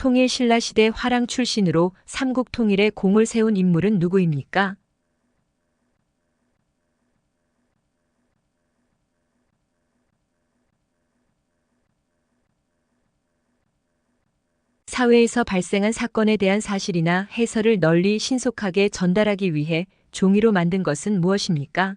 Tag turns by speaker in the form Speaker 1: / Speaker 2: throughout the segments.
Speaker 1: 통일 신라시대 화랑 출신으로 삼국 통일에 공을 세운 인물은 누구입니까? 사회에서 발생한 사건에 대한 사실이나 해설을 널리 신속하게 전달하기 위해 종이로 만든 것은 무엇입니까?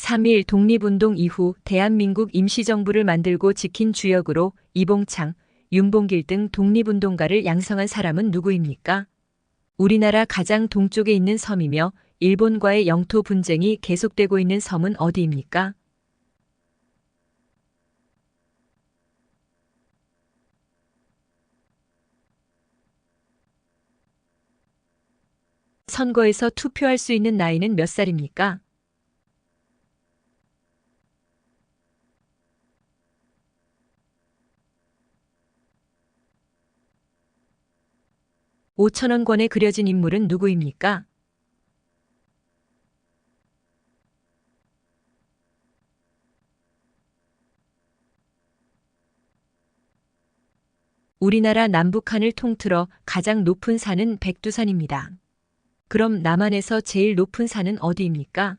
Speaker 1: (3.1) 독립운동 이후 대한민국 임시정부를 만들고 지킨 주역으로 이봉창, 윤봉길 등 독립운동가를 양성한 사람은 누구입니까? 우리나라 가장 동쪽에 있는 섬이며 일본과의 영토 분쟁이 계속되고 있는 섬은 어디입니까? 선거에서 투표할 수 있는 나이는 몇 살입니까? 5,000원권에 그려진 인물은 누구입니까? 우리나라 남북한을 통틀어 가장 높은 산은 백두산입니다. 그럼 남한에서 제일 높은 산은 어디입니까?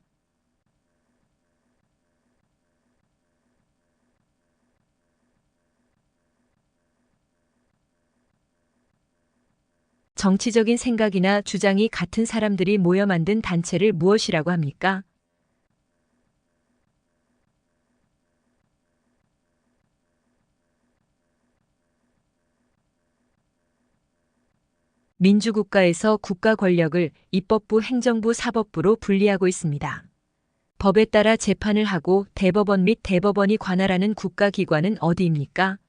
Speaker 1: 정치적인 생각이나 주장이 같은 사람들이 모여 만든 단체를 무엇이라고 합니까? 민주국가에서 국가 권력을 입법부, 행정부, 사법부로 분리하고 있습니다. 법에 따라 재판을 하고 대법원 및 대법원이 관할하는 국가기관은 어디입니까?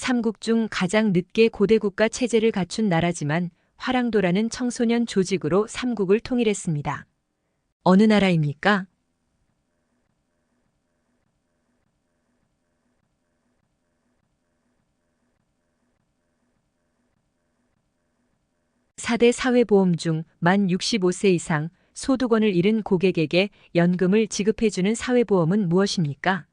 Speaker 1: 삼국 중 가장 늦게 고대국가 체제를 갖춘 나라지만 화랑도라는 청소년 조직으로 삼국을 통일했습니다. 어느 나라입니까? 4대 사회보험 중 만 65세 이상 소득원을 잃은 고객에게 연금을 지급해주는 사회보험은 무엇입니까?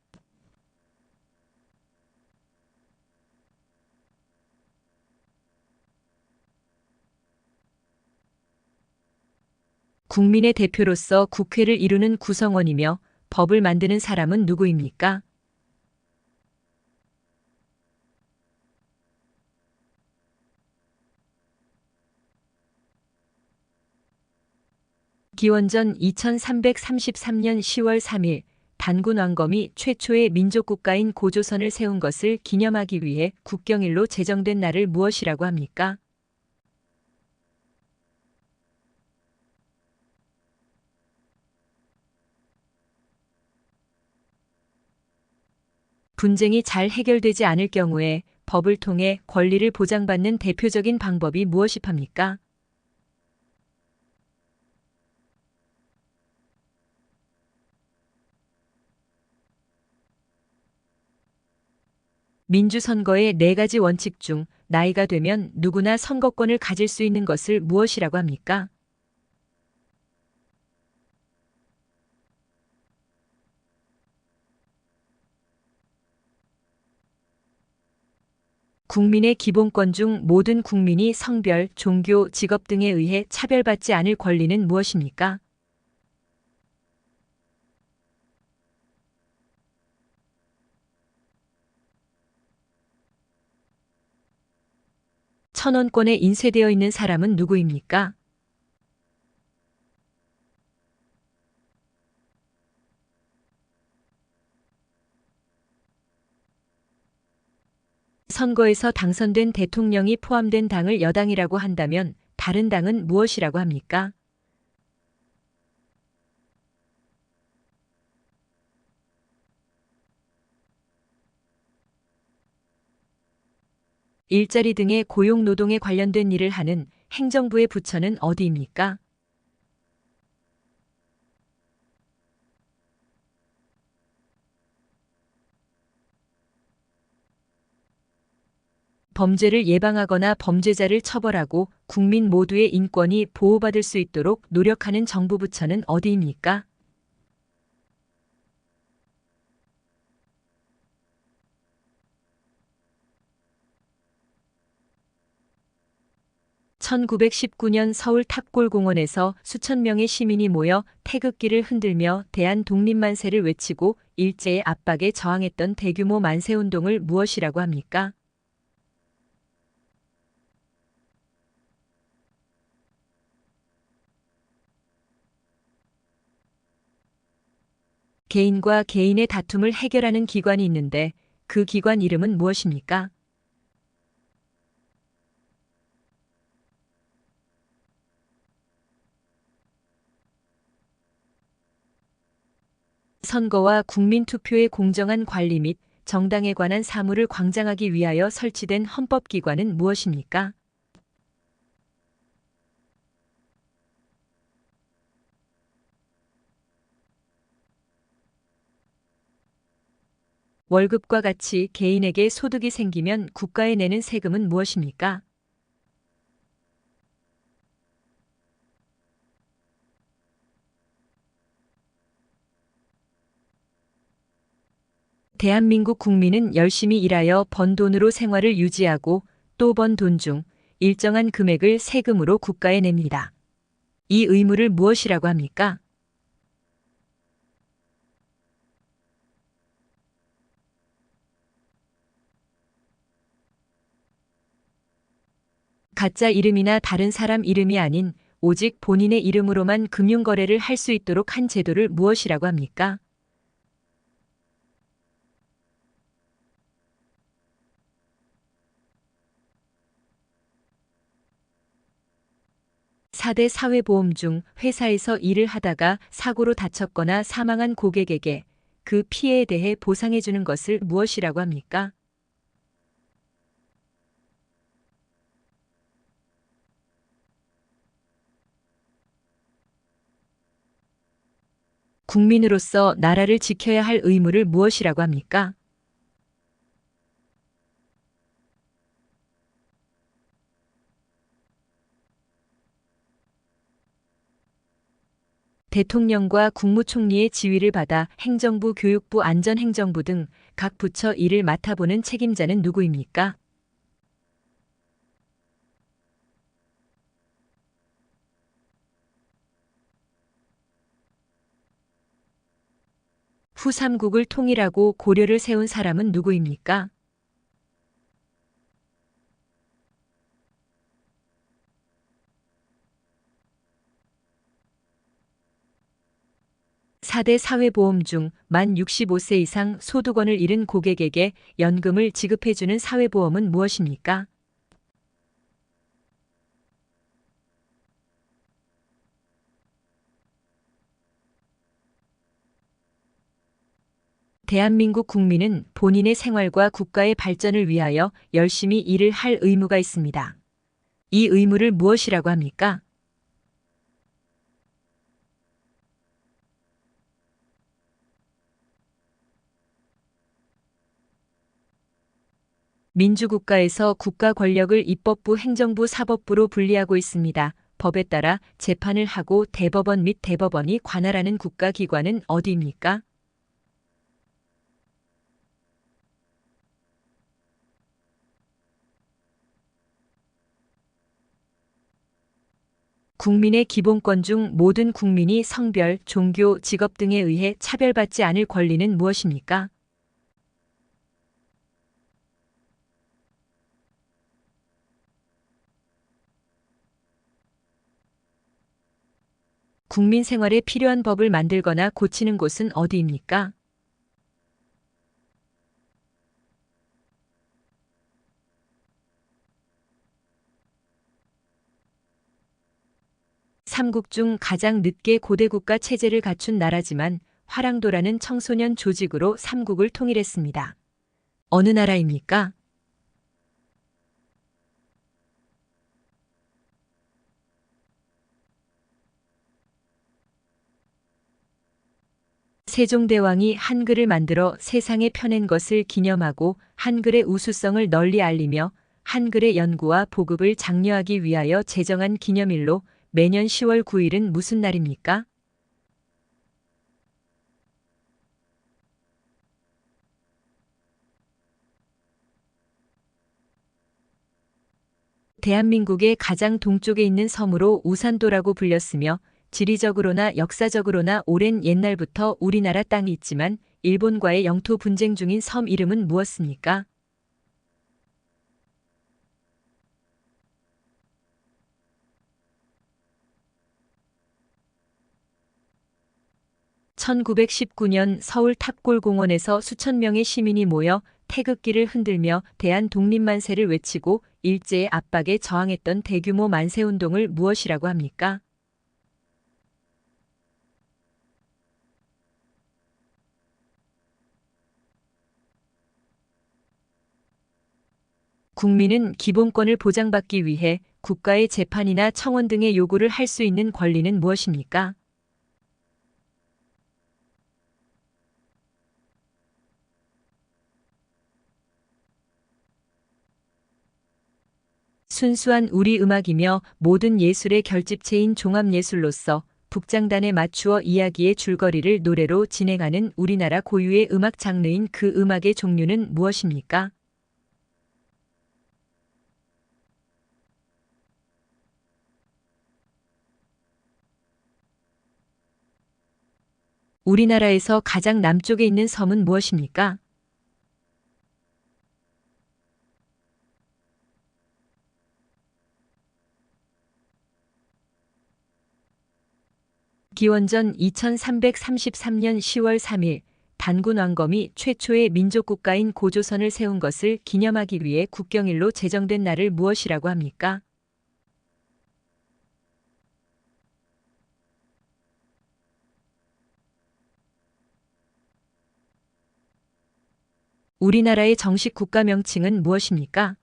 Speaker 1: 국민의 대표로서 국회를 이루는 구성원이며 법을 만드는 사람은 누구입니까? 기원전 2333년 10월 3일 단군 왕검이 최초의 민족국가인 고조선을 세운 것을 기념하기 위해 국경일로 제정된 날을 무엇이라고 합니까? 분쟁이 잘 해결되지 않을 경우에 법을 통해 권리를 보장받는 대표적인 방법이 무엇입니까? 민주선거의 4가지 원칙 중 나이가 되면 누구나 선거권을 가질 수 있는 것을 무엇이라고 합니까? 국민의 기본권 중 모든 국민이 성별, 종교, 직업 등에 의해 차별받지 않을 권리는 무엇입니까? 천원권에 인쇄되어 있는 사람은 누구입니까? 선거에서 당선된 대통령이 포함된 당을 여당이라고 한다면 다른 당은 무엇이라고 합니까? 일자리 등의 고용노동에 관련된 일을 하는 행정부의 부처는 어디입니까? 범죄를 예방하거나 범죄자를 처벌하고 국민 모두의 인권이 보호받을 수 있도록 노력하는 정부 부처는 어디입니까? (1919년) 서울 탑골공원에서 수천 명의 시민이 모여 태극기를 흔들며 대한 독립만세를 외치고 일제의 압박에 저항했던 대규모 만세운동을 무엇이라고 합니까? 개인과 개인의 다툼을 해결하는 기관이 있는데 그 기관 이름은 무엇입니까? 선거와 국민투표의 공정한 관리 및 정당에 관한 사무를 관장하기 위하여 설치된 헌법기관은 무엇입니까? 월급과 같이 개인에게 소득이 생기면 국가에 내는 세금은 무엇입니까? 대한민국 국민은 열심히 일하여 번 돈으로 생활을 유지하고 또 번 돈 중 일정한 금액을 세금으로 국가에 냅니다. 이 의무를 무엇이라고 합니까? 가짜 이름이나 다른 사람 이름이 아닌 오직 본인의 이름으로만 금융거래를 할 수 있도록 한 제도를 무엇이라고 합니까? (4대) 사회보험 중 회사에서 일을 하다가 사고로 다쳤거나 사망한 고객에게 그 피해에 대해 보상해주는 것을 무엇이라고 합니까? 국민으로서 나라를 지켜야 할 의무를 무엇이라고 합니까? 대통령과 국무총리의 지휘를 받아 행정부, 교육부, 안전행정부 등 각 부처 일을 맡아보는 책임자는 누구입니까? 후3국을 통일하고 고려를 세운 사람은 누구입니까? (4대) 사회보험 중 만 65세 이상 소득원을 잃은 고객에게 연금을 지급해주는 사회보험은 무엇입니까? 대한민국 국민은 본인의 생활과 국가의 발전을 위하여 열심히 일을 할 의무가 있습니다. 이 의무를 무엇이라고 합니까? 민주국가에서 국가 권력을 입법부, 행정부, 사법부로 분리하고 있습니다. 법에 따라 재판을 하고 대법원 및 대법원이 관할하는 국가기관은 어디입니까? 국민의 기본권 중 모든 국민이 성별, 종교, 직업 등에 의해 차별받지 않을 권리는 무엇입니까? 국민 생활에 필요한 법을 만들거나 고치는 곳은 어디입니까? (3국) 중 가장 늦게 고대국가 체제를 갖춘 나라지만 화랑도라는 청소년 조직으로 (3국을) 통일했습니다. 어느 나라입니까? 세종대왕이 한글을 만들어 세상에 펴낸 것을 기념하고 한글의 우수성을 널리 알리며 한글의 연구와 보급을 장려하기 위하여 제정한 기념일로 매년 10월 9일은 무슨 날입니까? 대한민국의 가장 동쪽에 있는 섬으로 우산도라고 불렸으며 지리적으로나 역사적으로나 오랜 옛날부터 우리나라 땅이 있지만 일본과의 영토 분쟁 중인 섬 이름은 무엇입니까? (1919년) 서울 탑골공원에서 수천 명의 시민이 모여 태극기를 흔들며 대한 독립만세를 외치고 일제의 압박에 저항했던 대규모 만세운동을 무엇이라고 합니까? 국민은 기본권을 보장받기 위해 국가의 재판이나 청원 등의 요구를 할 수 있는 권리는 무엇입니까? 순수한 우리 음악이며 모든 예술의 결집체인 종합예술로서 북장단에 맞추어 이야기의 줄거리를 노래로 진행하는 우리나라 고유의 음악 장르인 그 음악의 종류는 무엇입니까? 우리나라에서 가장 남쪽에 있는 섬은 무엇입니까? 기원전 2333년 10월 3일 단군 왕검이 최초의 민족국가인 고조선을 세운 것을 기념하기 위해 국경일로 제정된 날을 무엇이라고 합니까? 우리나라의 정식 국가 명칭은 무엇입니까?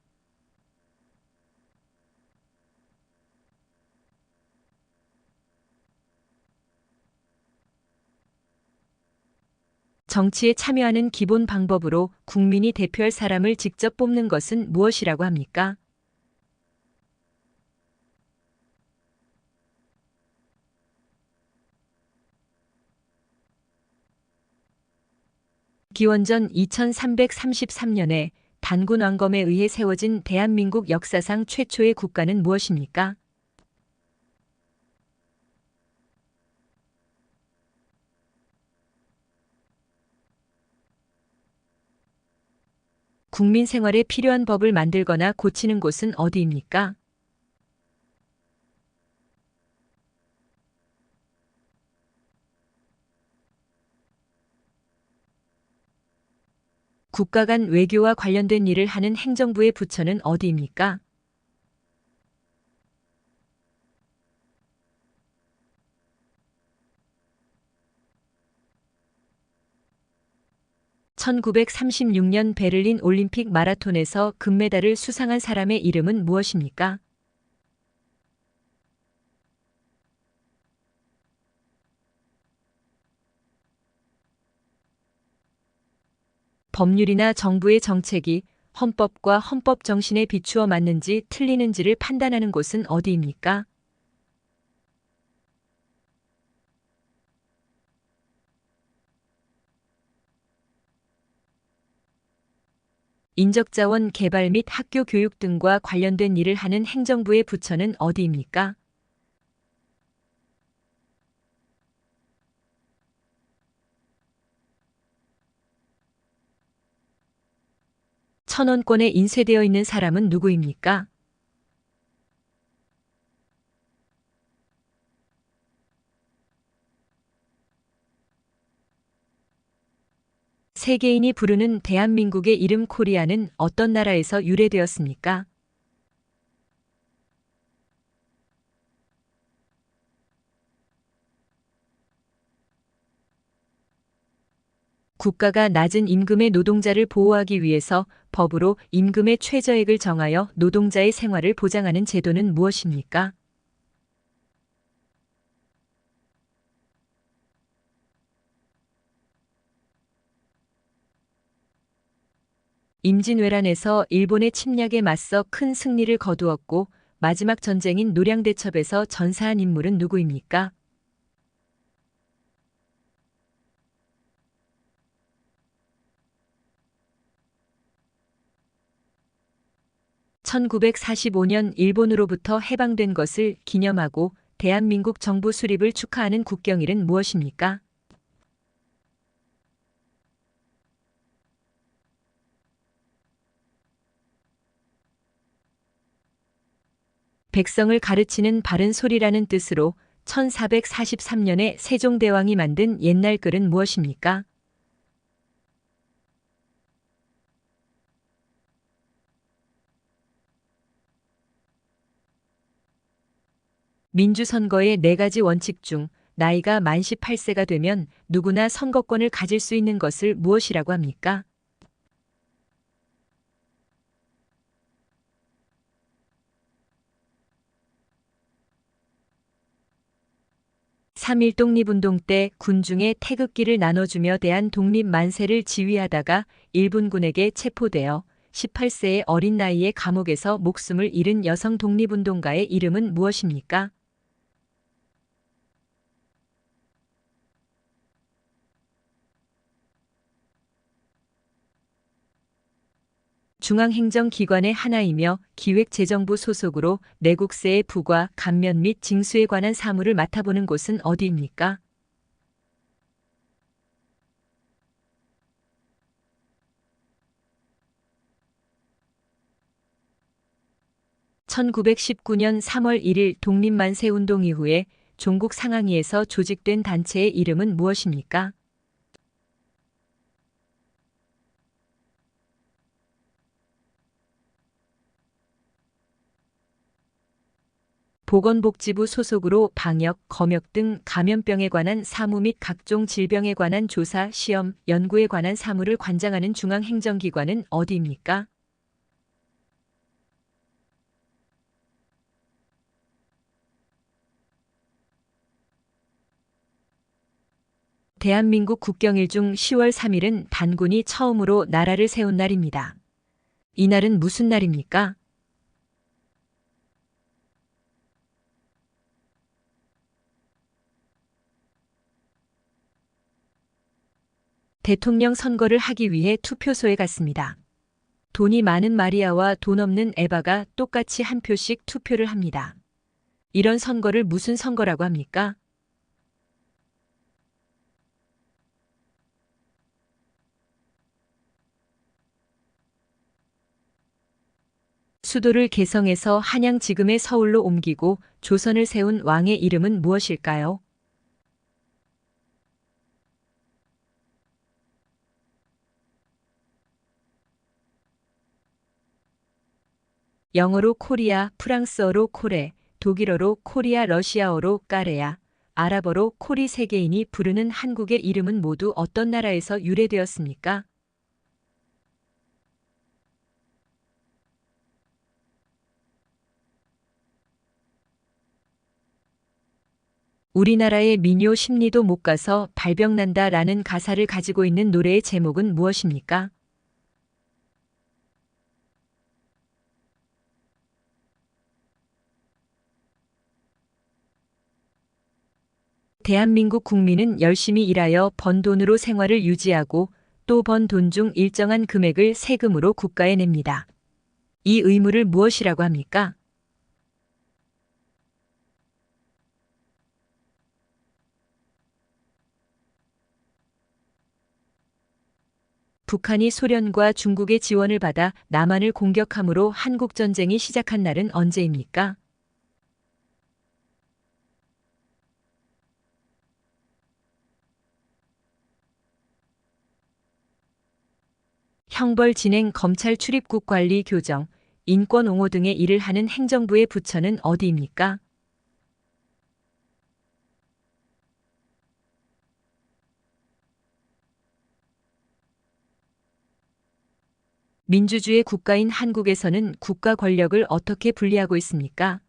Speaker 1: 정치에 참여하는 기본 방법으로 국민이 대표할 사람을 직접 뽑는 것은 무엇이라고 합니까? 기원전 2333년에 단군 왕검에 의해 세워진 대한민국 역사상 최초의 국가는 무엇입니까? 국민 생활에 필요한 법을 만들거나 고치는 곳은 어디입니까? 국가 간 외교와 관련된 일을 하는 행정부의 부처는 어디입니까? (1936년) 베를린 올림픽 마라톤에서 금메달을 수상한 사람의 이름은 무엇입니까? 법률이나 정부의 정책이 헌법과 헌법 정신에 비추어 맞는지 틀리는지를 판단하는 곳은 어디입니까? 인적자원 개발 및 학교 교육 등과 관련된 일을 하는 행정부의 부처는 어디입니까? 천원권에 인쇄되어 있는 사람은 누구입니까? 세계인이 부르는 대한민국의 이름 코리아는 어떤 나라에서 유래되었습니까? 국가가 낮은 임금의 노동자를 보호하기 위해서 법으로 임금의 최저액을 정하여 노동자의 생활을 보장하는 제도는 무엇입니까? 임진왜란에서 일본의 침략에 맞서 큰 승리를 거두었고 마지막 전쟁인 노량대첩에서 전사한 인물은 누구입니까? 1945년 일본으로부터 해방된 것을 기념하고 대한민국 정부 수립을 축하하는 국경일은 무엇입니까? 백성을 가르치는 바른 소리라는 뜻으로 1443년에 세종대왕이 만든 옛날 글은 무엇입니까? 민주선거의 네 가지 원칙 중 나이가 만 18세가 되면 누구나 선거권을 가질 수 있는 것을 무엇이라고 합니까? 3.1 독립운동 때 군중에 태극기를 나눠주며 대한 독립 만세를 지휘하다가 일본군에게 체포되어 18세의 어린 나이에 감옥에서 목숨을 잃은 여성 독립운동가의 이름은 무엇입니까? 중앙행정기관의 하나이며 기획재정부 소속으로 내국세의 부과 감면 및 징수에 관한 사무를 맡아보는 곳은 어디입니까? 1919년 3월 1일 독립만세운동 이후에 종국 상하이에서 조직된 단체의 이름은 무엇입니까? 보건복지부 소속으로 방역, 검역 등 감염병에 관한 사무 및 각종 질병에 관한 조사, 시험, 연구에 관한 사무를 관장하는 중앙행정기관은 어디입니까? 대한민국 국경일 중 10월 3일은 단군이 처음으로 나라를 세운 날입니다. 이날은 무슨 날입니까? 대통령 선거를 하기 위해 투표소에 갔습니다. 돈이 많은 마리아와 돈 없는 에바가 똑같이 한 표씩 투표를 합니다. 이런 선거를 무슨 선거라고 합니까? 수도를 개성에서 한양 지금의 서울로 옮기고 조선을 세운 왕의 이름은 무엇일까요? 영어로 코리아, 프랑스어로 코레, 독일어로 코리아, 러시아어로 까레야, 아랍어로 코리 세계인이 부르는 한국의 이름은 모두 어떤 나라에서 유래되었습니까? 우리나라의 민요 심리도 못 가서 발병난다 라는 가사를 가지고 있는 노래의 제목은 무엇입니까? 대한민국 국민은 열심히 일하여 번 돈으로 생활을 유지하고 또 번 돈 중 일정한 금액을 세금으로 국가에 냅니다. 이 의무를 무엇이라고 합니까? 북한이 소련과 중국의 지원을 받아 남한을 공격함으로 한국전쟁이 시작한 날은 언제입니까? 형벌 진행 검찰 출입국 관리 교정, 인권 옹호 등의 일을 하는 행정부의 부처는 어디입니까? 민주주의 국가인 한국에서는 국가 권력을 어떻게 분리하고 있습니까?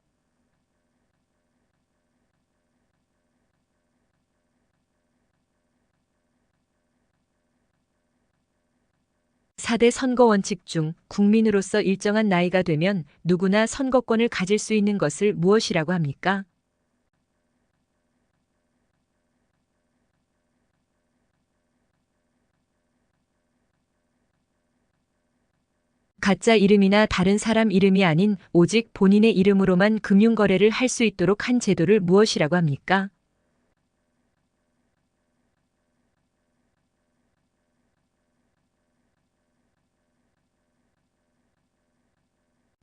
Speaker 1: 4대 선거 원칙 중 국민으로서 일정한 나이가 되면 누구나 선거권을 가질 수 있는 것을 무엇이라고 합니까? 가짜 이름이나 다른 사람 이름이 아닌 오직 본인의 이름으로만 금융거래를 할 수 있도록 한 제도를 무엇이라고 합니까?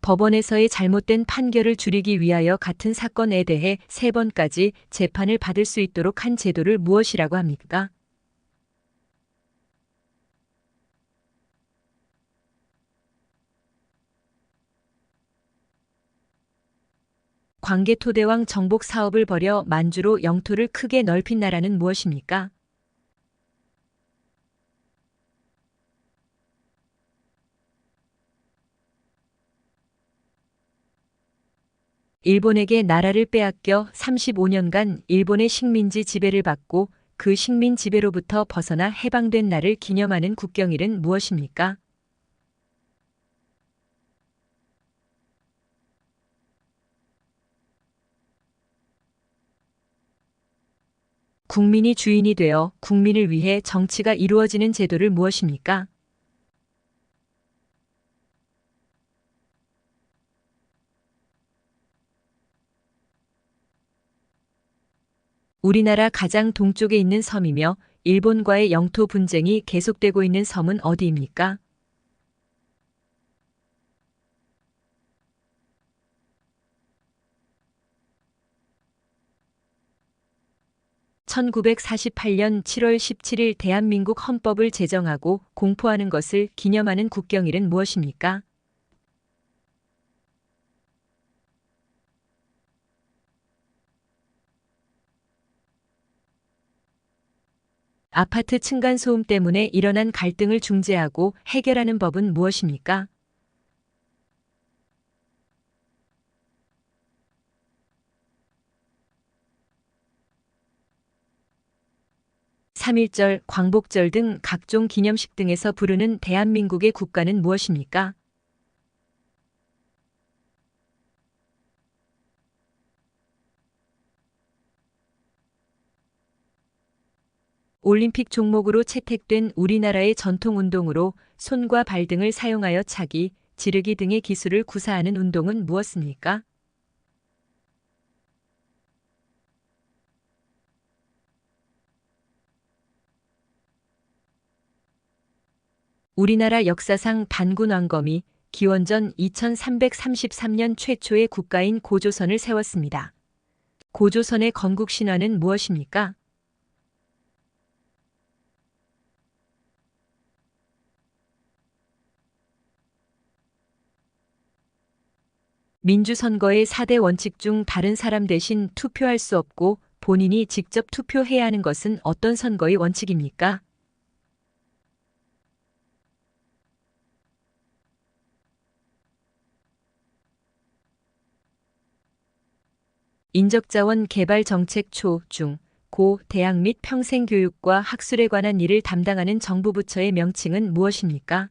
Speaker 1: 법원에서의 잘못된 판결을 줄이기 위하여 같은 사건에 대해 3번까지 재판을 받을 수 있도록 한 제도를 무엇이라고 합니까? 광개토대왕 정복 사업을 벌여 만주로 영토를 크게 넓힌 나라는 무엇입니까? 일본에게 나라를 빼앗겨 35년간 일본의 식민지 지배를 받고 그 식민 지배로부터 벗어나 해방된 날을 기념하는 국경일은 무엇입니까? 국민이 주인이 되어 국민을 위해 정치가 이루어지는 제도를 무엇입니까? 우리나라 가장 동쪽에 있는 섬이며 일본과의 영토 분쟁이 계속되고 있는 섬은 어디입니까? 1948년 7월 17일 대한민국 헌법을 제정하고 공포하는 것을 기념하는 국경일은 무엇입니까? 아파트 층간소음 때문에 일어난 갈등을 중재하고 해결하는 법은 무엇입니까? 삼일절, 광복절 등 각종 기념식 등에서 부르는 대한민국의 국가는 무엇입니까? 올림픽 종목으로 채택된 우리나라의 전통 운동으로 손과 발 등을 사용하여 차기, 지르기 등의 기술을 구사하는 운동은 무엇입니까? 우리나라 역사상 단군 왕검이 기원전 2333년 최초의 국가인 고조선을 세웠습니다. 고조선의 건국 신화는 무엇입니까? 민주선거의 4대 원칙 중 다른 사람 대신 투표할 수 없고 본인이 직접 투표해야 하는 것은 어떤 선거의 원칙입니까? 인적자원 개발 정책 초, 중, 고, 대학 및 평생교육과 학술에 관한 일을 담당하는 정부 부처의 명칭은 무엇입니까?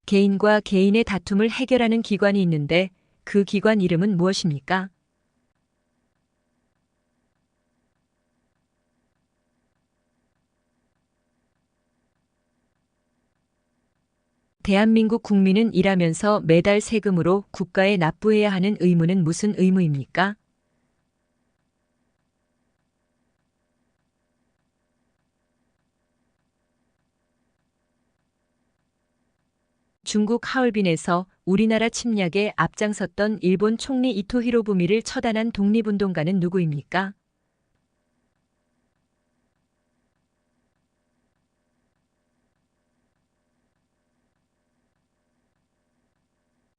Speaker 1: 개인과 개인의 다툼을 해결하는 기관이 있는데 그 기관 이름은 무엇입니까? 대한민국 국민은 일하면서 매달 세금으로 국가에 납부해야 하는 의무는 무슨 의무입니까? 중국 하얼빈에서 우리나라 침략에 앞장섰던 일본 총리 이토 히로부미를 처단한 독립운동가는 누구입니까?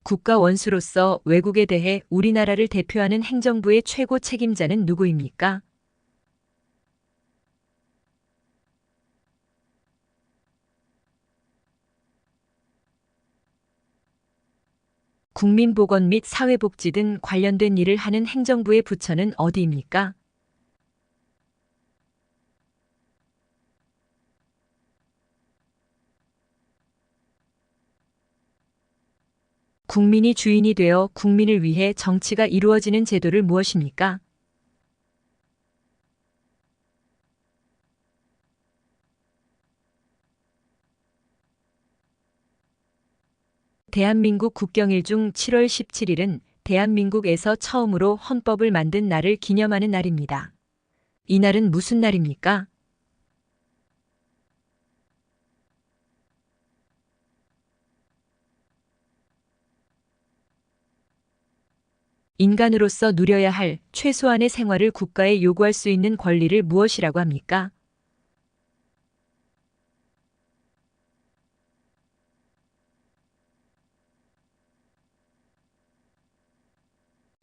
Speaker 1: 국가 원수로서 외국에 대해 우리나라를 대표하는 행정부의 최고 책임자는 누구입니까? 국민보건 및 사회복지 등 관련된 일을 하는 행정부의 부처는 어디입니까? 국민이 주인이 되어 국민을 위해 정치가 이루어지는 제도를 무엇입니까? 대한민국 국경일 중 7월 17일은 대한민국에서 처음으로 헌법을 만든 날을 기념하는 날입니다. 이 날은 무슨 날입니까? 인간으로서 누려야 할 최소한의 생활을 국가에 요구할 수 있는 권리를 무엇이라고 합니까?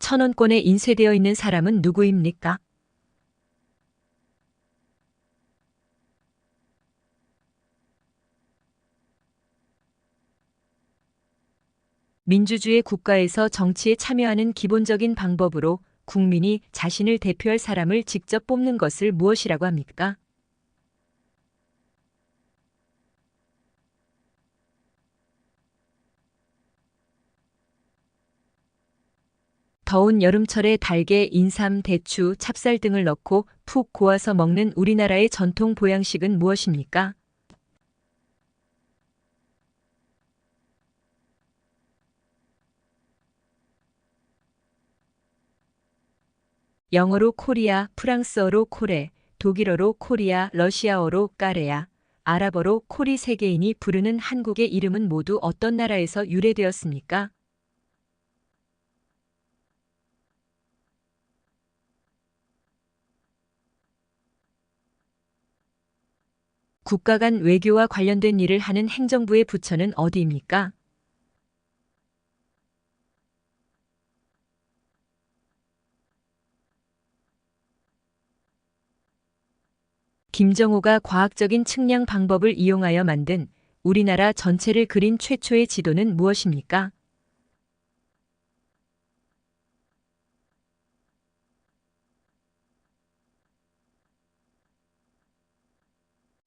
Speaker 1: 천원권에 인쇄되어 있는 사람은 누구입니까? 민주주의 국가에서 정치에 참여하는 기본적인 방법으로 국민이 자신을 대표할 사람을 직접 뽑는 것을 무엇이라고 합니까? 더운 여름철에 달걀, 인삼, 대추, 찹쌀 등을 넣고 푹 고아서 먹는 우리나라의 전통 보양식은 무엇입니까? 영어로 코리아, 프랑스어로 코레, 독일어로 코리아, 러시아어로 까레야, 아랍어로 코리 세계인이 부르는 한국의 이름은 모두 어떤 나라에서 유래되었습니까? 국가 간 외교와 관련된 일을 하는 행정부의 부처는 어디입니까? 김정호가 과학적인 측량 방법을 이용하여 만든 우리나라 전체를 그린 최초의 지도는 무엇입니까?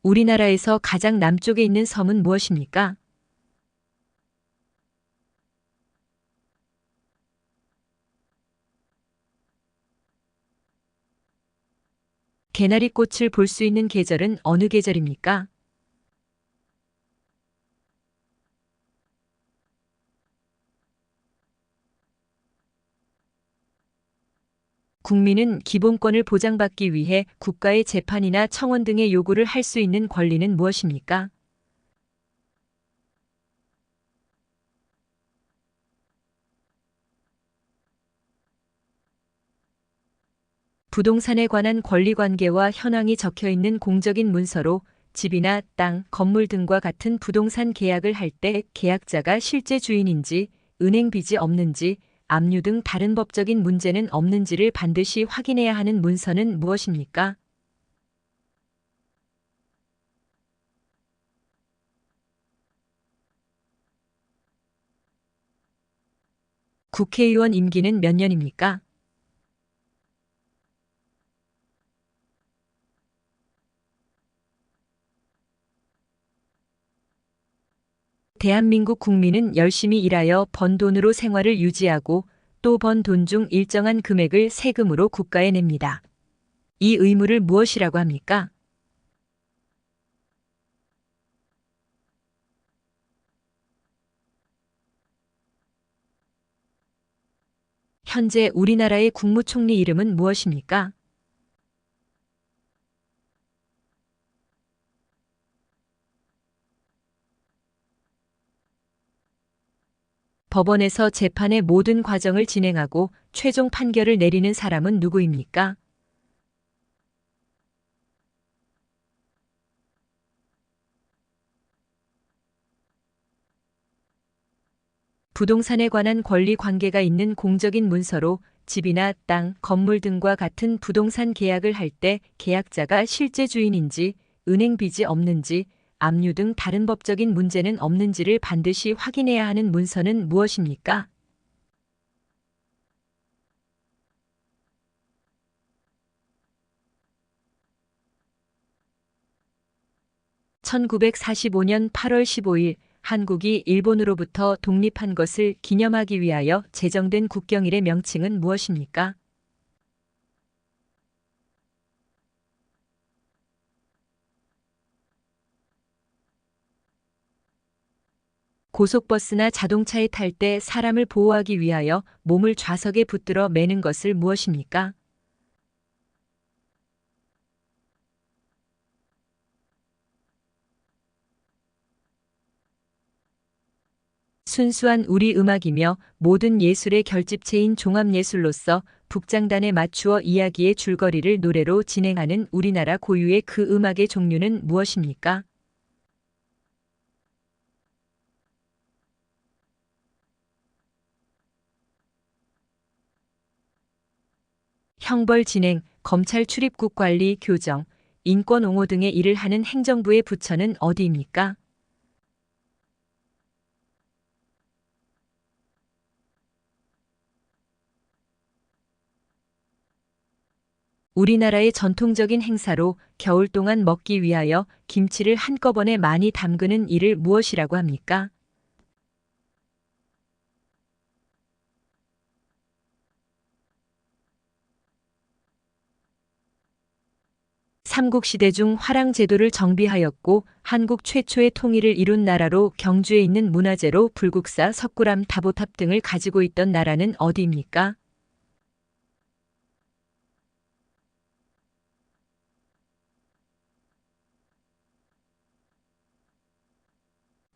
Speaker 1: 우리나라에서 가장 남쪽에 있는 섬은 무엇입니까? 개나리 꽃을 볼 수 있는 계절은 어느 계절입니까? 국민은 기본권을 보장받기 위해 국가의 재판이나 청원 등의 요구를 할 수 있는 권리는 무엇입니까? 부동산에 관한 권리관계와 현황이 적혀 있는 공적인 문서로 집이나 땅, 건물 등과 같은 부동산 계약을 할 때 계약자가 실제 주인인지, 은행 빚이 없는지, 압류 등 다른 법적인 문제는 없는지를 반드시 확인해야 하는 문서는 무엇입니까? 국회의원 임기는 몇 년입니까? 대한민국 국민은 열심히 일하여 번 돈으로 생활을 유지하고 또 번 돈 중 일정한 금액을 세금으로 국가에 냅니다. 이 의무를 무엇이라고 합니까? 현재 우리나라의 국무총리 이름은 무엇입니까? 법원에서 재판의 모든 과정을 진행하고 최종 판결을 내리는 사람은 누구입니까? 부동산에 관한 권리 관계가 있는 공적인 문서로 집이나 땅, 건물 등과 같은 부동산 계약을 할 때 계약자가 실제 주인인지, 은행 빚이 없는지, 압류 등 다른 법적인 문제는 없는지를 반드시 확인해야 하는 문서는 무엇입니까? 1945년 8월 15일 한국이 일본으로부터 독립한 것을 기념하기 위하여 제정된 국경일의 명칭은 무엇입니까? 고속버스나 자동차에 탈 때 사람을 보호하기 위하여 몸을 좌석에 붙들어 매는 것을 무엇입니까? 순수한 우리 음악이며 모든 예술의 결집체인 종합예술로서 북장단에 맞추어 이야기의 줄거리를 노래로 진행하는 우리나라 고유의 그 음악의 종류는 무엇입니까? 형벌 진행, 검찰 출입국 관리, 교정, 인권 옹호 등의 일을 하는 행정부의 부처는 어디입니까? 우리나라의 전통적인 행사로 겨울 동안 먹기 위하여 김치를 한꺼번에 많이 담그는 일을 무엇이라고 합니까? 삼국시대 중 화랑제도를 정비하였고 한국 최초의 통일을 이룬 나라로 경주에 있는 문화재로 불국사, 석굴암, 다보탑 등을 가지고 있던 나라는 어디입니까?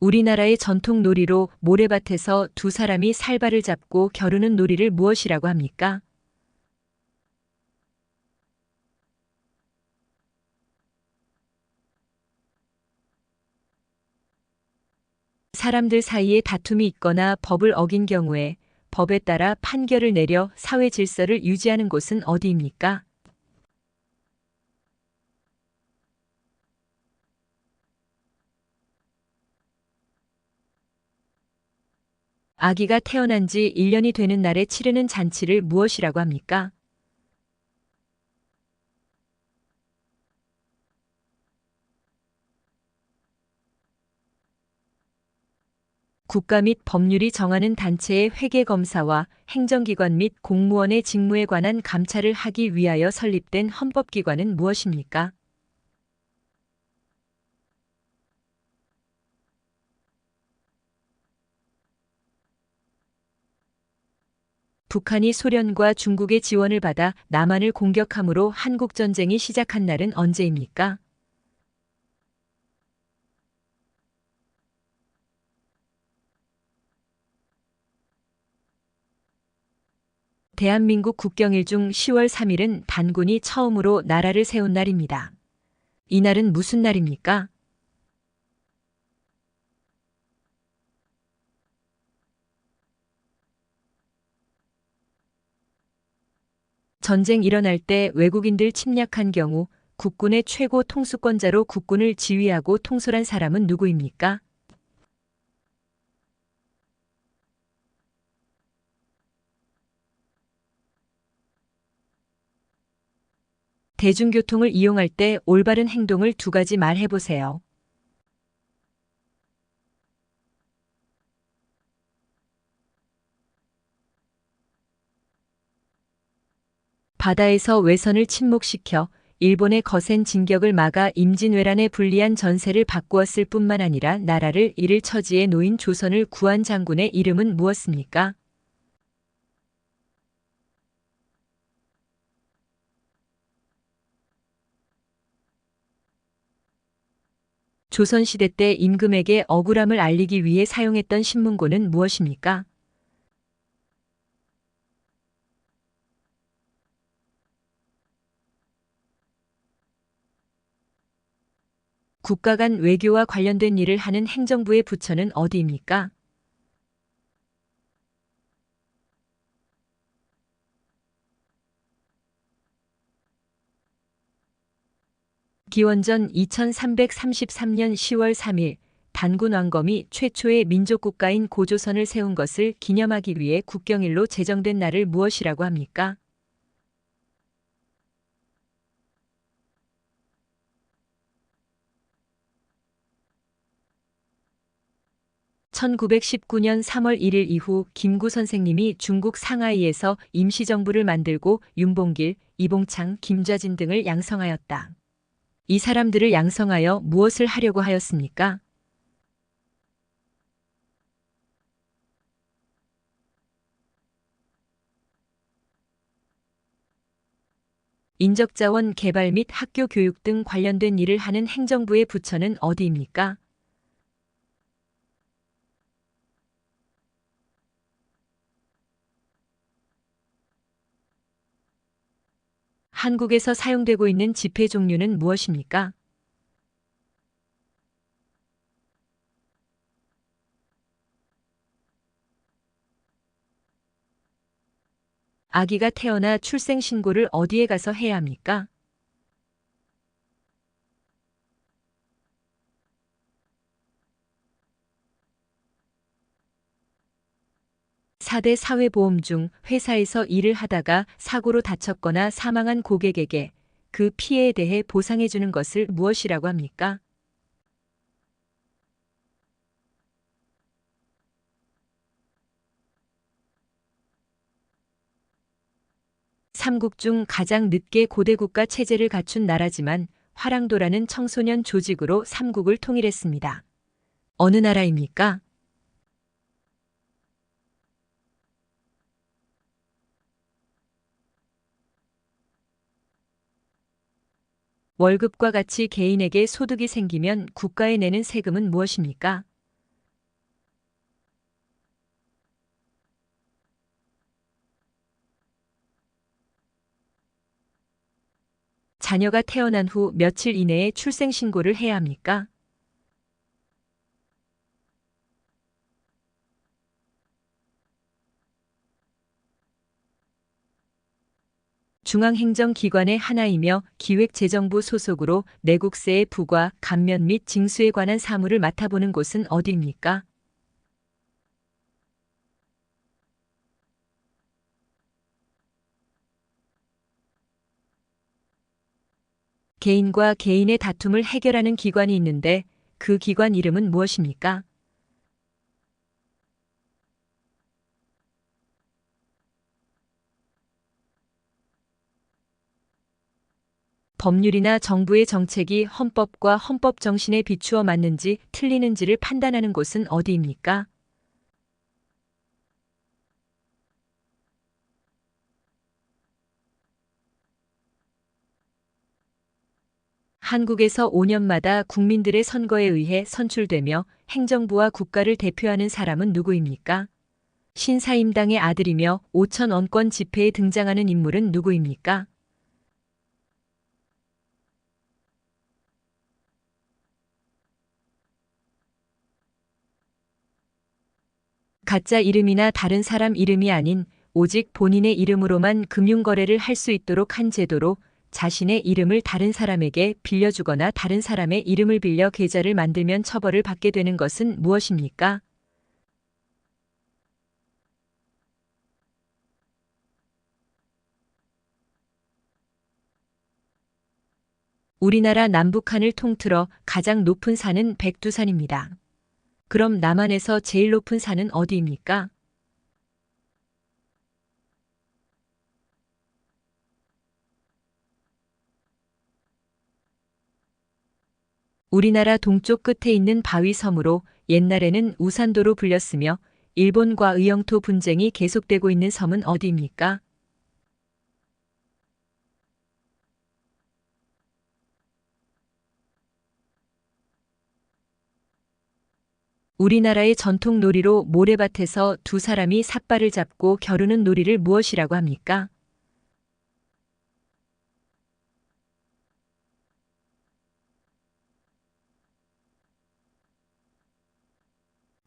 Speaker 1: 우리나라의 전통 놀이로 모래밭에서 두 사람이 살발을 잡고 겨루는 놀이를 무엇이라고 합니까? 사람들 사이에 다툼이 있거나 법을 어긴 경우에 법에 따라 판결을 내려 사회 질서를 유지하는 곳은 어디입니까? 아기가 태어난 지 1년이 되는 날에 치르는 잔치를 무엇이라고 합니까? 국가 및 법률이 정하는 단체의 회계검사와 행정기관 및 공무원의 직무에 관한 감찰을 하기 위하여 설립된 헌법기관은 무엇입니까? 북한이 소련과 중국의 지원을 받아 남한을 공격함으로 한국전쟁이 시작한 날은 언제입니까? 대한민국 국경일 중 10월 3일은 단군이 처음으로 나라를 세운 날입니다. 이날은 무슨 날입니까? 전쟁 일어날 때 외국인들 침략한 경우 국군의 최고 통수권자로 국군을 지휘하고 통솔한 사람은 누구입니까? 대중교통을 이용할 때 올바른 행동을 두 가지 말해보세요. 바다에서 외선을 침묵시켜 일본의 거센 진격을 막아 임진왜란에 불리한 전세를 바꾸었을 뿐만 아니라 나라를 잃을 처지에 놓인 조선을 구한 장군의 이름은 무엇입니까? 조선시대 때 임금에게 억울함을 알리기 위해 사용했던 신문고는 무엇입니까? 국가 간 외교와 관련된 일을 하는 행정부의 부처는 어디입니까? 기원전 2333년 10월 3일 단군 왕검이 최초의 민족국가인 고조선을 세운 것을 기념하기 위해 국경일로 제정된 날을 무엇이라고 합니까? 1919년 3월 1일 이후 김구 선생님이 중국 상하이에서 임시정부를 만들고 윤봉길, 이봉창, 김좌진 등을 양성하였다. 이 사람들을 양성하여 무엇을 하려고 하였습니까? 인적자원 개발 및 학교 교육 등 관련된 일을 하는 행정부의 부처는 어디입니까? 한국에서 사용되고 있는 지폐 종류는 무엇입니까? 아기가 태어나 출생신고를 어디에 가서 해야 합니까? 4대 사회보험 중 회사에서 일을 하다가 사고로 다쳤거나 사망한 고객에게 그 피해에 대해 보상해 주는 것을 무엇이라고 합니까? 삼국 중 가장 늦게 고대국가 체제를 갖춘 나라지만 화랑도라는 청소년 조직으로 삼국을 통일했습니다. 어느 나라입니까? 월급과 같이 개인에게 소득이 생기면 국가에 내는 세금은 무엇입니까? 자녀가 태어난 후 며칠 이내에 출생신고를 해야 합니까? 중앙행정기관의 하나이며 기획재정부 소속으로 내국세의 부과, 감면 및 징수에 관한 사무를 맡아보는 곳은 어디입니까? 개인과 개인의 다툼을 해결하는 기관이 있는데 그 기관 이름은 무엇입니까? 법률이나 정부의 정책이 헌법과 헌법 정신에 비추어 맞는지 틀리는지를 판단하는 곳은 어디입니까? 한국에서 5년마다 국민들의 선거에 의해 선출되며 행정부와 국가를 대표하는 사람은 누구입니까? 신사임당의 아들이며 5천 원권 집회에 등장하는 인물은 누구입니까? 가짜 이름이나 다른 사람 이름이 아닌 오직 본인의 이름으로만 금융거래를 할 수 있도록 한 제도로 자신의 이름을 다른 사람에게 빌려주거나 다른 사람의 이름을 빌려 계좌를 만들면 처벌을 받게 되는 것은 무엇입니까? 우리나라 남북한을 통틀어 가장 높은 산은 백두산입니다. 그럼 남한에서 제일 높은 산은 어디입니까? 우리나라 동쪽 끝에 있는 바위섬으로 옛날에는 우산도로 불렸으며 일본과 의영토 분쟁이 계속되고 있는 섬은 어디입니까? 우리나라의 전통 놀이로 모래밭에서 두 사람이 삿발을 잡고 겨루는 놀이를 무엇이라고 합니까?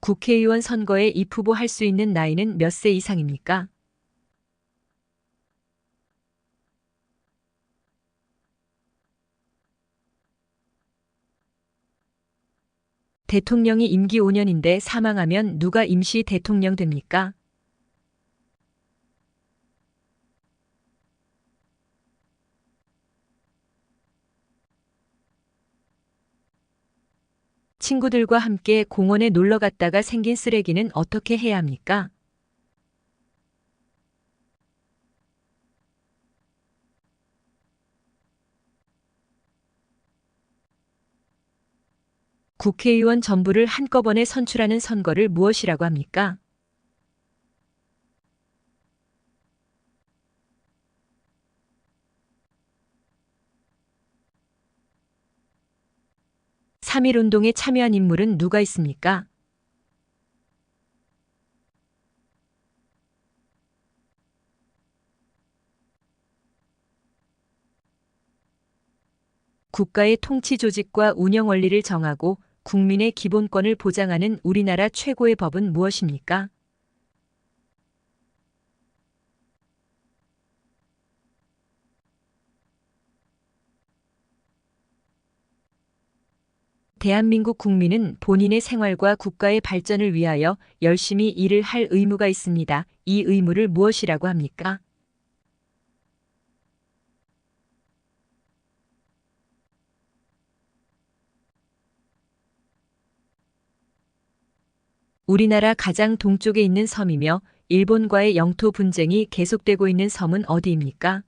Speaker 1: 국회의원 선거에 입후보할 수 있는 나이는 몇 세 이상입니까? 대통령이 임기 5년인데 사망하면 누가 임시 대통령 됩니까? 친구들과 함께 공원에 놀러 갔다가 생긴 쓰레기는 어떻게 해야 합니까? 국회의원 전부를 한꺼번에 선출하는 선거를 무엇이라고 합니까? 3.1 운동에 참여한 인물은 누가 있습니까? 국가의 통치 조직과 운영 원리를 정하고 국민의 기본권을 보장하는 우리나라 최고의 법은 무엇입니까? 대한민국 국민은 본인의 생활과 국가의 발전을 위하여 열심히 일을 할 의무가 있습니다. 이 의무를 무엇이라고 합니까? 우리나라 가장 동쪽에 있는 섬이며 일본과의 영토 분쟁이 계속되고 있는 섬은 어디입니까?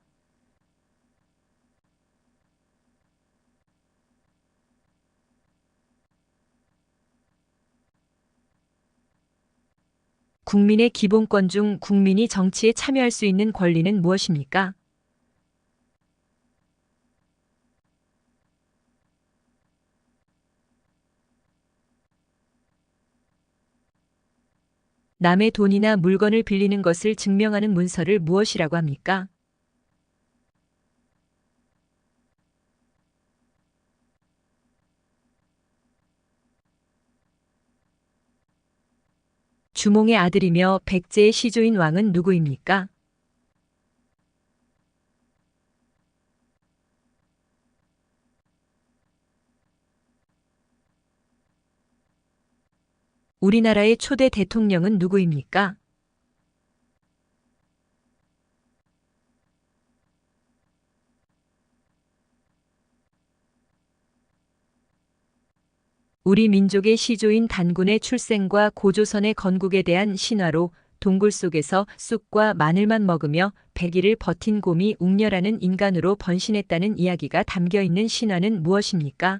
Speaker 1: 국민의 기본권 중 국민이 정치에 참여할 수 있는 권리는 무엇입니까? 남의 돈이나 물건을 빌리는 것을 증명하는 문서를 무엇이라고 합니까? 주몽의 아들이며 백제의 시조인 왕은 누구입니까? 우리나라의 초대 대통령은 누구입니까? 우리 민족의 시조인 단군의 출생과 고조선의 건국에 대한 신화로 동굴 속에서 쑥과 마늘만 먹으며 100일을 버틴 곰이 웅녀라는 인간으로 번신했다는 이야기가 담겨 있는 신화는 무엇입니까?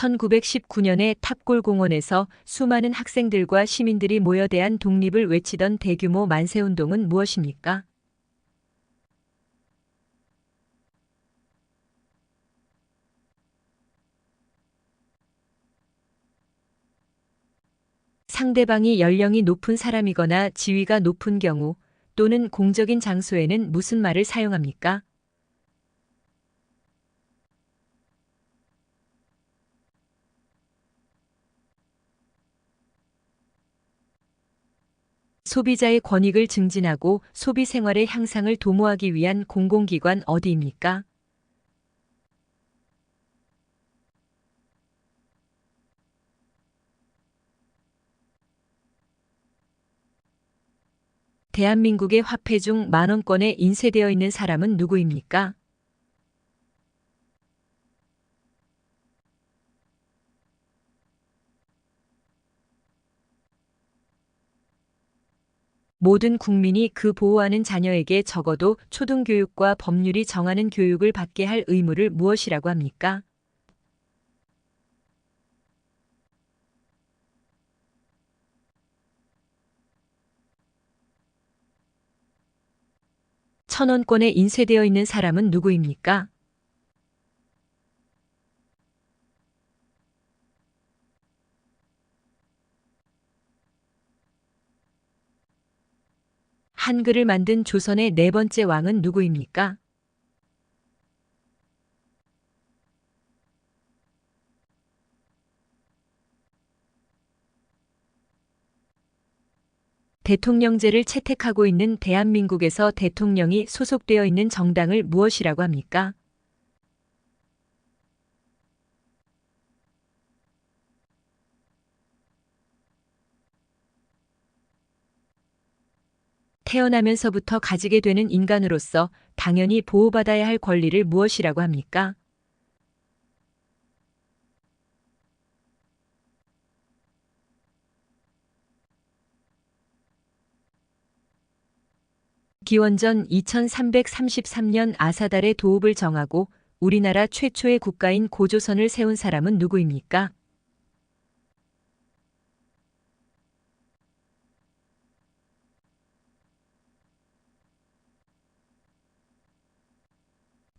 Speaker 1: (1919년에) 탑골공원에서 수많은 학생들과 시민들이 모여 대한 독립을 외치던 대규모 만세운동은 무엇입니까? 상대방이 연령이 높은 사람이거나 지위가 높은 경우 또는 공적인 장소에는 무슨 말을 사용합니까? 소비자의 권익을 증진하고 소비 생활의 향상을 도모하기 위한 공공기관 어디입니까? 대한민국의 화폐 중 만원권에 인쇄되어 있는 사람은 누구입니까? 모든 국민이 그 보호하는 자녀에게 적어도 초등교육과 법률이 정하는 교육을 받게 할 의무를 무엇이라고 합니까? 천원권에 인쇄되어 있는 사람은 누구입니까? 한글을 만든 조선의 네 번째 왕은 누구입니까? 대통령제를 채택하고 있는 대한민국에서 대통령이 소속되어 있는 정당을 무엇이라고 합니까? 태어나면서부터 가지게 되는 인간으로서 당연히 보호받아야 할 권리를 무엇이라고 합니까? 기원전 2333년 아사달의 도읍을 정하고 우리나라 최초의 국가인 고조선을 세운 사람은 누구입니까?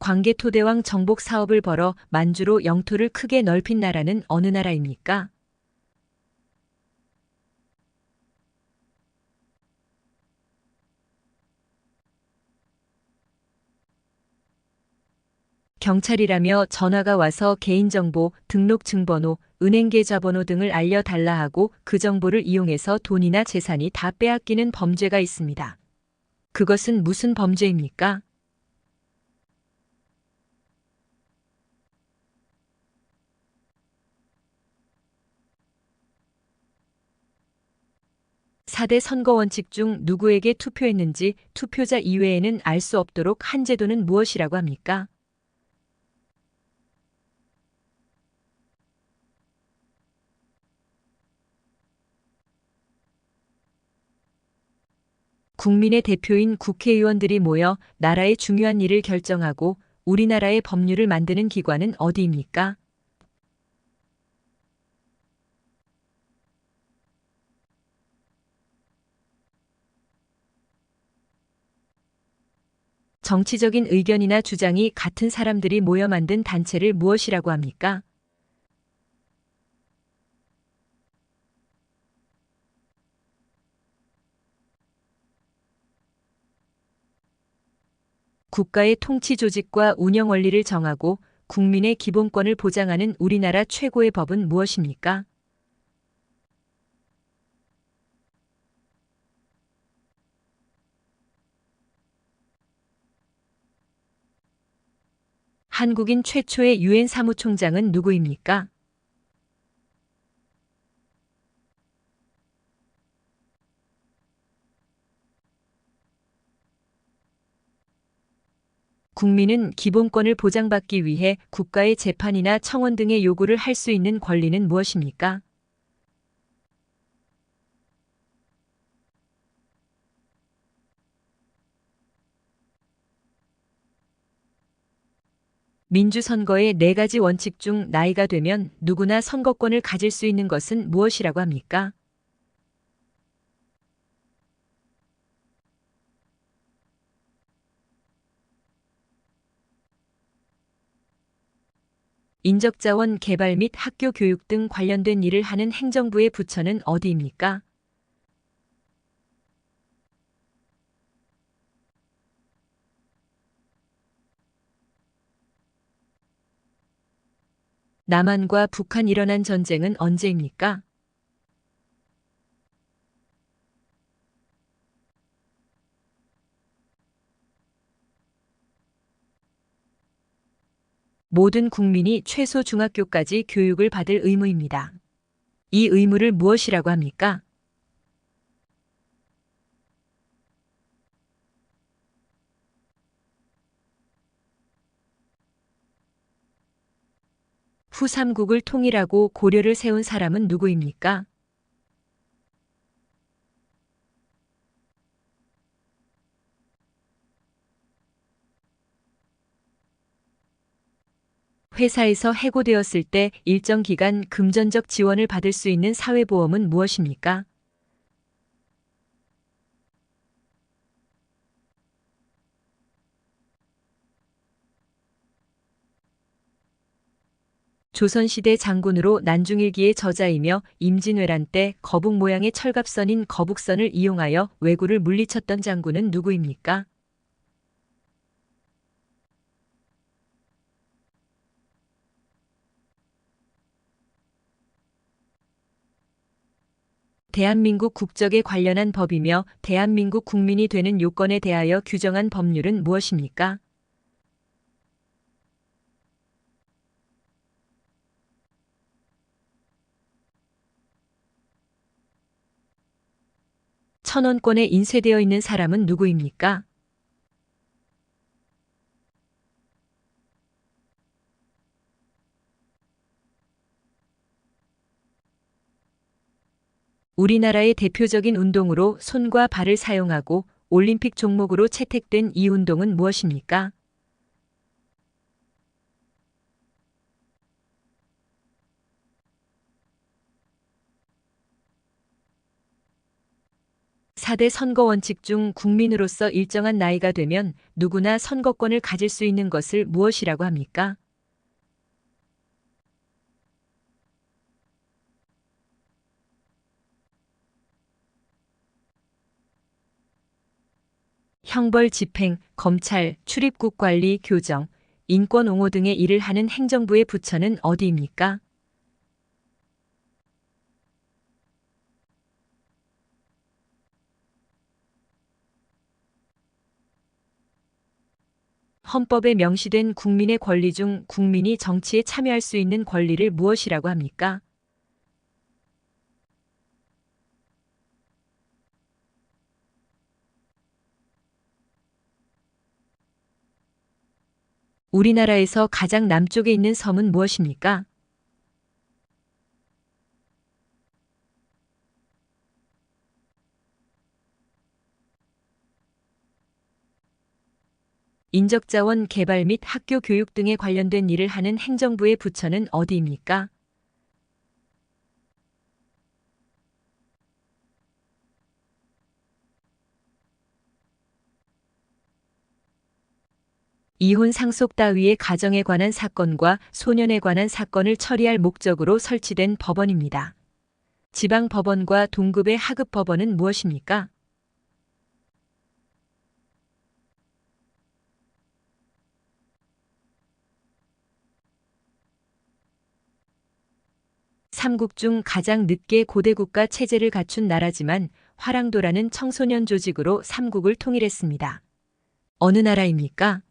Speaker 1: 광개토대왕 정복 사업을 벌어 만주로 영토를 크게 넓힌 나라는 어느 나라입니까? 경찰이라며 전화가 와서 개인정보, 등록증번호, 은행계좌번호 등을 알려달라 하고 그 정보를 이용해서 돈이나 재산이 다 빼앗기는 범죄가 있습니다. 그것은 무슨 범죄입니까? 사대 선거 원칙 중 누구에게 투표했는지 투표자 이외에는 알 수 없도록 한 제도는 무엇이라고 합니까? 국민의 대표인 국회의원들이 모여 나라의 중요한 일을 결정하고 우리나라의 법률을 만드는 기관은 어디입니까? 정치적인 의견이나 주장이 같은 사람들이 모여 만든 단체를 무엇이라고 합니까? 국가의 통치 조직과 운영 원리를 정하고 국민의 기본권을 보장하는 우리나라 최고의 법은 무엇입니까? 한국인 최초의 유엔 사무총장은 누구입니까? 국민은 기본권을 보장받기 위해 국가의 재판이나 청원 등의 요구를 할 수 있는 권리는 무엇입니까? 민주선거의 네 가지 원칙 중 나이가 되면 누구나 선거권을 가질 수 있는 것은 무엇이라고 합니까? 인적자원 개발 및 학교 교육 등 관련된 일을 하는 행정부의 부처는 어디입니까? 남한과 북한 일어난 전쟁은 언제입니까? 모든 국민이 최소 중학교까지 교육을 받을 의무입니다. 이 의무를 무엇이라고 합니까? 후3국을 통일하고 고려를 세운 사람은 누구입니까? 회사에서 해고되었을 때 일정 기간 금전적 지원을 받을 수 있는 사회보험은 무엇입니까? 조선시대 장군으로 난중일기의 저자이며 임진왜란 때 거북 모양의 철갑선인 거북선을 이용하여 왜구를 물리쳤던 장군은 누구입니까? 대한민국 국적에 관련한 법이며 대한민국 국민이 되는 요건에 대하여 규정한 법률은 무엇입니까? 천원권에 인쇄되어 있는 사람은 누구입니까? 우리나라의 대표적인 운동으로 손과 발을 사용하고 올림픽 종목으로 채택된 이 운동은 무엇입니까? (4대) 선거 원칙 중 국민으로서 일정한 나이가 되면 누구나 선거권을 가질 수 있는 것을 무엇이라고 합니까? 형벌 집행, 검찰, 출입국 관리, 교정, 인권 옹호 등의 일을 하는 행정부의 부처는 어디입니까? 헌법에 명시된 국민의 권리 중 국민이 정치에 참여할 수 있는 권리를 무엇이라고 합니까? 우리나라에서 가장 남쪽에 있는 섬은 무엇입니까? 인적자원 개발 및 학교 교육 등에 관련된 일을 하는 행정부의 부처는 어디입니까? 이혼 상속 따위의 가정에 관한 사건과 소년에 관한 사건을 처리할 목적으로 설치된 법원입니다. 지방법원과 동급의 하급법원은 무엇입니까? 삼국 중 가장 늦게 고대국가 체제를 갖춘 나라지만 화랑도라는 청소년 조직으로 삼국을 통일했습니다. 어느 나라입니까?